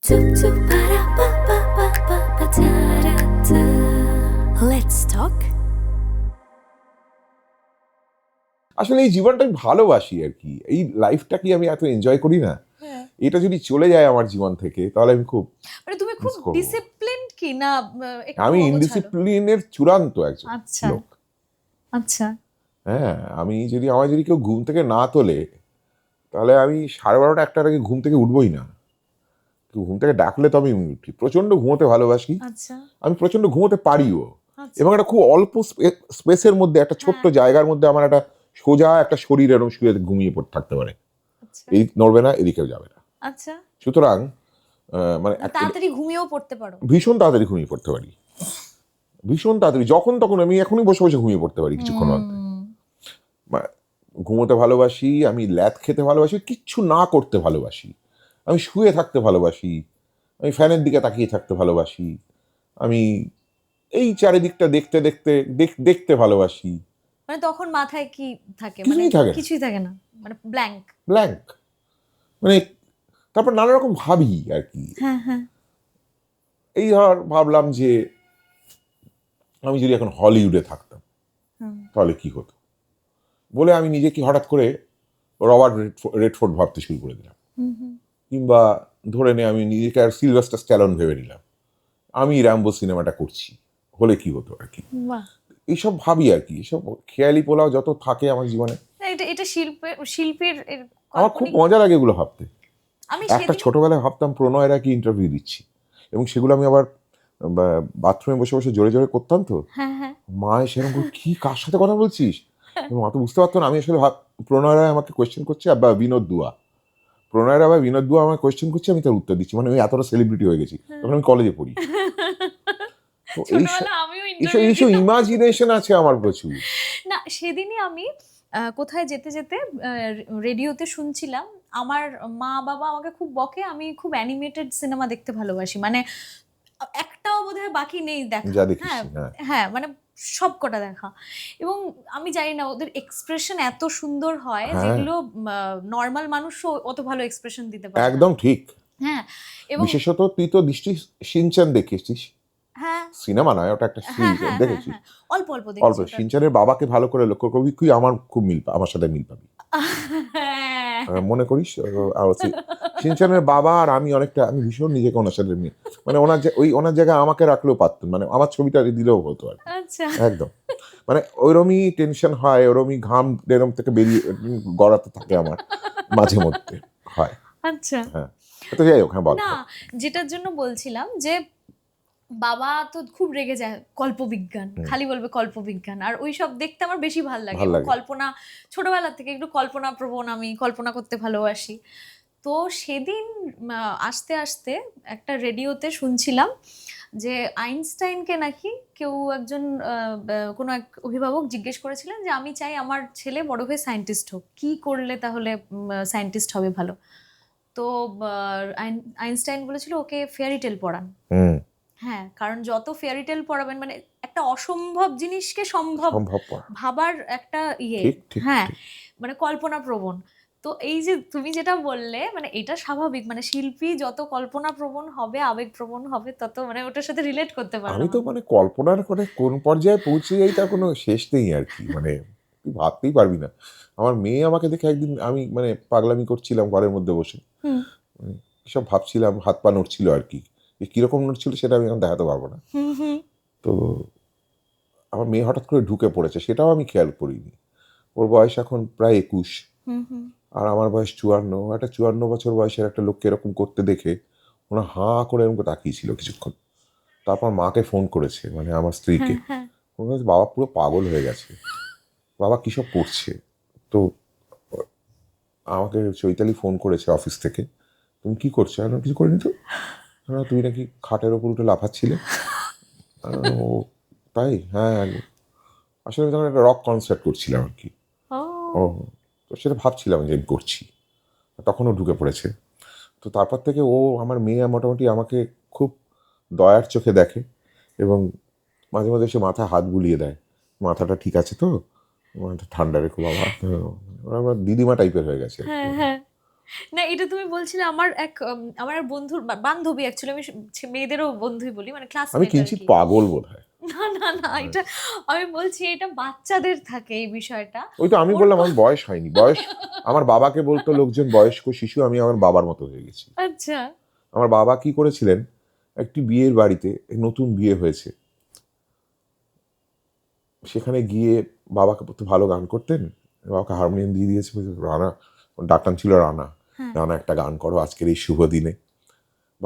Let's talk. আসলে এই জীবনটা আমি ভালোবাসি আর কি, এই লাইফটাকে আমি এত এনজয় করি না। হ্যাঁ। এটা যদি চলে যায় আমার জীবন থেকে তাহলে আমি খুব মানে তুমি খুব miss করবো। ডিসিপ্লিনড কি না একটু আমি অগোছালো? ইনডিসিপ্লিনের চূড়ান্ত একজন আচ্ছা লোক। আচ্ছা হ্যাঁ, আমার যদি কেউ ঘুম থেকে না তোলে তাহলে আমি 12:30 1টার আগে ঘুম থেকে উঠবোই না। কেউ ঘুম থেকে ডাকলে তবে আমি উঠি। প্রচন্ড ঘুমোতে ভালোবাসি, আচ্ছা আমি প্রচন্ড ঘুমোতে পারিও। আচ্ছা। এবং একটা খুব অল্প স্পেসের মধ্যে, একটা ছোট্ট হ্যাঁ। জায়গার মধ্যে আমার একটা সোজা একটা শরীর এরকম শুয়ে ঘুমিয়ে পড়ে থাকতে পারে। আচ্ছা এই নড়বে না, এদিকেও যাবে না। আচ্ছা সুতরাং মানে তাড়াতাড়ি ঘুমিয়েও পড়তে পারো? ভীষণ তাড়াতাড়ি ঘুমিয়ে পড়তে পারি, ভীষণ তাড়াতাড়ি, যখন তখন আমি এখনই বসে বসে ঘুমিয়ে পড়তে পারি কিছুক্ষণ মধ্যে। ঘুমোতে ভালোবাসি, আমি ল্যাদ খেতে ভালোবাসি, কিচ্ছু না করতে ভালোবাসি, আমি শুয়ে থাকতে ভালোবাসি, আমি ফ্যানের দিকে তাকিয়ে থাকতে ভালোবাসি, আমি এই চারিদিকটা দেখতে দেখতে দেখতে ভালোবাসি। মানে তখন মাথায় কি থাকে? মানে কিছুই থাকে না, কিছুই থাকে না, মানে ব্ল্যাঙ্ক। ব্ল্যাঙ্ক। মানে তারপর নানা রকম ভাবি আর কি। হ্যাঁ হ্যাঁ এই ধর ভাবলাম যে আমি যদি এখন হলিউডে থাকতাম হুম। তাহলে কি হতো বলে আমি নিজেকে হঠাৎ করে রবার্ট রেডফোর্ড ভাবতে শুরু করে দিলাম। হুম হুম। কিংবা ধরে নে আমি নিজেকে আর সিলভাস্টার স্ট্যালোন ভেবে নিলাম, আমি র্যাম্বো সিনেমাটা করছি, হলে কি হতো আর কি। বাহ, এইসব ভাবি আর কি, এইসব খেয়ালি পোলাও যত থাকে আমার জীবনে, এটা এটা শিল্পীর আমার খুব কাল্পনিক। মজা লাগে এগুলো ভাবতে। আমি একটা সেদিন ছোটবেলায় ভাবতাম প্রণয়রা কি ইন্টারভিউ দিচ্ছি, এবং সেগুলো আমি আবার বাথরুমে বসে বসে জোরে জোরে করতাম। তো হ্যাঁ হ্যাঁ মা সেরকম কি কার সাথে কথা বলছিস, এবং মা তো বুঝতে পারতো না। আমি আসলে প্রণয় রায় আমাকে কোয়েশ্চেন করছে, বা বিনোদ দুয়া, প্রণয় রায় বা বিনোদ দুয়া আমাকে কোয়েশ্চেন করছে, আমি তার উত্তর দিচ্ছি। মানে আমি এতটা সেলিব্রিটি হয়ে গেছি তখন আমি কলেজে পড়ি। তো ছোটবেলা আমিও এইসব ইন্টারভিউ এইসব ইমাজিনেশন আছে আমার প্রচুর। না, সেদিনই আমি কোথায় যেতে যেতে রেডিওতে শুনছিলাম, আমার মা বাবা আমাকে খুব বকে, আমি খুব অ্যানিমেটেড সিনেমা দেখতে ভালোবাসি, মানে একটাও বোধহয় বাকি নেই দেখা। যা দেখিস, হ্যাঁ হ্যাঁ হ্যাঁ, মানে সব কটা দেখা। এবং আমি জানি না, ওদের এক্সপ্রেশন এত সুন্দর হয় হ্যাঁ, যেগুলো নর্মাল মানুষও অত ভালো এক্সপ্রেশন দিতে পারে না। একদম ঠিক। হ্যাঁ, এবং বিশেষত তুই তো নিশ্চয়ই শিনচান দেখেছিস। হ্যাঁ সিনেমা নয়, ওটা একটা হ্যাঁ সিরিজ, হ্যাঁ হ্যাঁ দেখেছিস? হ্যাঁ, অল্প অল্প অল্প। দেখেছি ওটা। শিনচানের বাবাকে ভালো করে লক্ষ্য করবি, তুই আমার খুব আমার সাথে মিল পাবি। হ্যাঁ। মনে করিস শিনচানের বাবা আর আমি অনেকটা, আমি ভীষণ নিজেকে ওনার সাথে মিল, মানে ওনার জায়গায় আমাকে রাখলেও পারতেন, মানে আমার ছবিটা দিলেও হতো আর কি। আচ্ছা একদম, মানে ওইরমই টেনশন হয়, ওরমই ঘাম এরম থেকে বেরিয়ে গড়াতে থাকে আমার মাঝে মধ্যে হয়। আচ্ছা। হ্যাঁ, তো যাই হোক, হ্যাঁ বল। না, যেটার জন্য বলছিলাম যে বাবা তো খুব রেগে যায় কল্পবিজ্ঞান, খালি বলবে কল্পবিজ্ঞান, আর ওই সব দেখতে আমার বেশি ভাল লাগে। ভাল এবং লাগে। কল্পনা, ছোটবেলা থেকে একটু কল্পনা প্রবণ, আমি কল্পনা করতে ভালোবাসি। তো সেদিন আস্তে আস্তে একটা রেডিওতে শুনছিলাম যে আইনস্টাইনকে নাকি কেউ একজন কোনো এক অভিভাবক জিজ্ঞেস করেছিলেন যে আমি চাই আমার ছেলে বড় হয়ে সায়েন্টিস্ট হোক, কি করলে তাহলে সায়েন্টিস্ট হবে ভালো। তো আইনস্টাইন বলেছিল ওকে ফেয়ারি টেল পড়ান। হ্যাঁ, কারণ যত ফেয়ারি টেল পড়াবেন, মানে একটা অসম্ভব জিনিসকে সম্ভব ভাবার একটা ইয়ে। হ্যাঁ, মানে কল্পনা প্রবণ। তো এই যে তুমি যেটা বললে, মানে এটা স্বাভাবিক, মানে শিল্পী যত কল্পনা প্রবণ হবে, আবেগ প্রবণ হবে, তত মানে ওটার সাথে রিলেট করতে পারবে। আমি তো মানে কল্পনার করে কোন পর্যায়ে পৌঁছে যাই তার কোনো শেষ নেই আর কি, মানে তুই ভাবতেই পারবি না। আমার মেয়ে আমাকে দেখে একদিন, আমি মানে পাগলামি করছিলাম ঘরের মধ্যে বসে, সব ভাবছিলাম, হাত পা নড়ছিল আর কি, কিরকম নড়ছিল সেটা আমি এখন দেখাতে পারবো না। তো আমার মেয়ে হঠাৎ করে ঢুকে পড়েছে, সেটাও আমি খেয়াল করিনি। ওর বয়স এখন প্রায় 21, আর আমার বয়স 54। একটা 54 বছর বয়সের একটা লোককে এরকম করতে দেখে ওরা হাঁ করে এরকম তাকিয়েছিল কিছুক্ষণ। তারপর মাকে ফোন করেছে, মানে আমার স্ত্রীকে। বাবা পুরো পাগল হয়ে গেছে, বাবা কিসব করছে। তো আমাকে চৈতালি ফোন করেছে অফিস থেকে, তুমি কি করছো? আমি কিছু করিনি তো। তুই নাকি খাটের ওপর উঠে লাফাচ্ছিলে। ও তাই? হ্যাঁ, আসলে আমি তখন একটা রক কনসার্ট করছিলাম আর কি। ও, তো সেটা ভাবছিলাম যে আমি করছি, তখনও ঢুকে পড়েছে। তো তারপর থেকে ও, আমার মেয়ে মোটামুটি আমাকে খুব দয়ার চোখে দেখে, এবং মাঝে মাঝে সে মাথায় হাত বুলিয়ে দেয়, মাথাটা ঠিক আছে তো, মাথা ঠান্ডা রেখো বাবা। ওরা আমার দিদিমা টাইপের হয়ে গেছে। না, এটা তুমি বলছিলে আমার আমার এক বন্ধুর বান্ধবী, অ্যাকচুয়ালি আমি মেয়েদেরও বন্ধুই বলি, মানে আমি ক্লাসমেট আর কিঞ্চিত কি। পাগল বোধ হয়। না না না, এটা আমি বলছি এটা বাচ্চাদের থাকে এই বিষয়টা। ওই তো আমি ওর বললাম আমার বয়স হয়নি, বয়স আমার বাবাকে বলতো লোকজন বয়স্ক শিশু, আমি আমার বাবার মতো হয়ে গেছি। আচ্ছা। আমার বাবা কি করেছিলেন, একটি বিয়ের বাড়িতে, নতুন বিয়ে হয়েছে, সেখানে গিয়ে বাবাকে তো ভালো গান করতেন, বাবাকে হারমোনিয়াম দিয়ে দিয়েছে, রানা, ডাকটান ছিল রানা, হ্যাঁ। রানা একটা গান করো আজকের এই শুভ দিনে।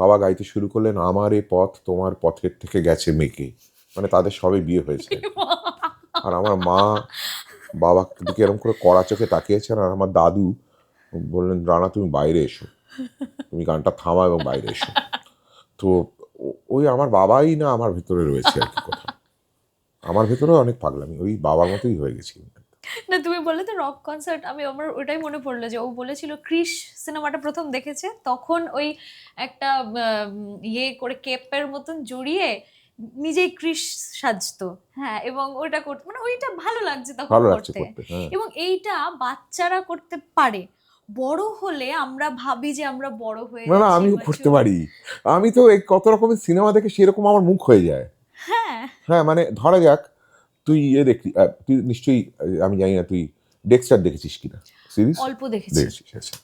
বাবা গাইতে শুরু করলেন, আমার এ পথ তোমার পথের থেকে গেছে মেকে, মানে তাদের সবে বিয়ে হয়েছে। আর আমার মা বাবার দিকে এরকম করে কড়া চোখে তাকিয়েছেন, আর আমার দাদু বললেন, রানা তুমি বাইরে এসো, তুমি গানটা থামা এবং বাইরে এসো। তো ওই আমার বাবাই না আমার ভেতরে রয়েছে আর কি কোথাও, আমার ভেতরেও অনেক পাগলামি, ওই বাবার মতোই হয়ে গেছি। না, তুমি বললে তো রক কনসার্ট, আমার ওটাই মনে পড়লো যে ও বলেছিল ক্রিশ সিনেমাটা প্রথম দেখেছে তখন ওই একটা ইয়ে করে কেপের মতন জড়িয়ে নিজেই ক্রিশ সাজতো, হ্যাঁ, এবং ওইটা করতে মানে ওইটা ভালো লাগছে তখন ভালো লাগছে করতে। করতে, হ্যাঁ। এবং এইটা বাচ্চারা করতে পারে, বড় হলে আমরা ভাবি যে আমরা বড় হয়ে না না, গেছি, আমিও করতে mature। পারি, আমি তো এই কত রকমের সিনেমা দেখে সেরকম আমার মুখ হয়ে যায়। হ্যাঁ হ্যাঁ মানে ধরা যাক, তুই ইয়ে দেখলি, তুই নিশ্চয়ই, আমি জানি না তুই ডেক্সটার দেখেছিস কিনা সিরিজ? অল্প দেখেছি। দেখেছিস, আচ্ছা।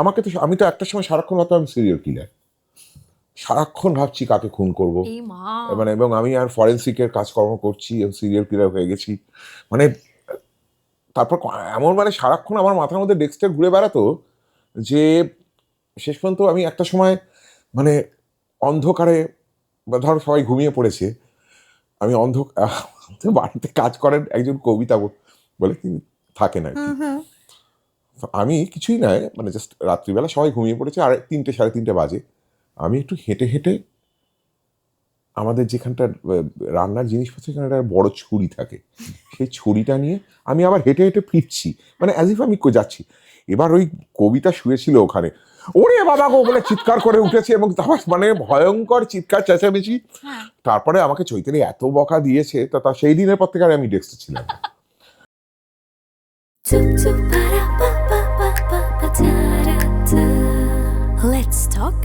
আমাকে তো, আমি তো একটা সময় সারাক্ষণ ভাবতাম আমি সিরিয়াল কিলার, সারাক্ষণ ভাবছি কাকে খুন করব, এই মা। মানে এবং আমি আর ফরেন্সিকের কাজকর্ম করছি এবং সিরিয়াল কিলার হয়ে গেছি, মানে তারপর এমন মানে সারাক্ষণ আমার মাথার মধ্যে ডেক্সটার ঘুরে বেড়াতো যে শেষ পর্যন্ত আমি একটা সময় মানে অন্ধকারে, বা ধরো সবাই ঘুমিয়ে পড়েছে, আমি বাড়িতে কাজ করেন একজন কবিতা বলে তিনি থাকেন আর কি, তো আমি কিছুই নয়, মানে জাস্ট রাত্রিবেলা সবাই ঘুমিয়ে পড়েছে, আর 3টে সাড়ে 3টে বাজে, আমি একটু হেঁটে হেঁটে আমাদের যেখানটা রান্নার জিনিসপত্র, সেখানে একটা বড় ছুরি থাকে, সেই ছুরিটা নিয়ে আমি আবার হেঁটে হেঁটে ফিরছি, মানে অ্যাজ ইফ আমি যাচ্ছি। এবার ওই কবিতা শুয়েছিল ওখানে, ওরে বাবা গো বলে চিৎকার করে উঠেছে, এবং তারপর মানে ভয়ঙ্কর চিৎকার চেঁচামেচি। হ্যাঁ। তারপরে আমাকে চৈতালি এত বকা দিয়েছে, তা সেই দিনের পর থেকে আর আমি ডেস্কে ছিলাম না। Let's talk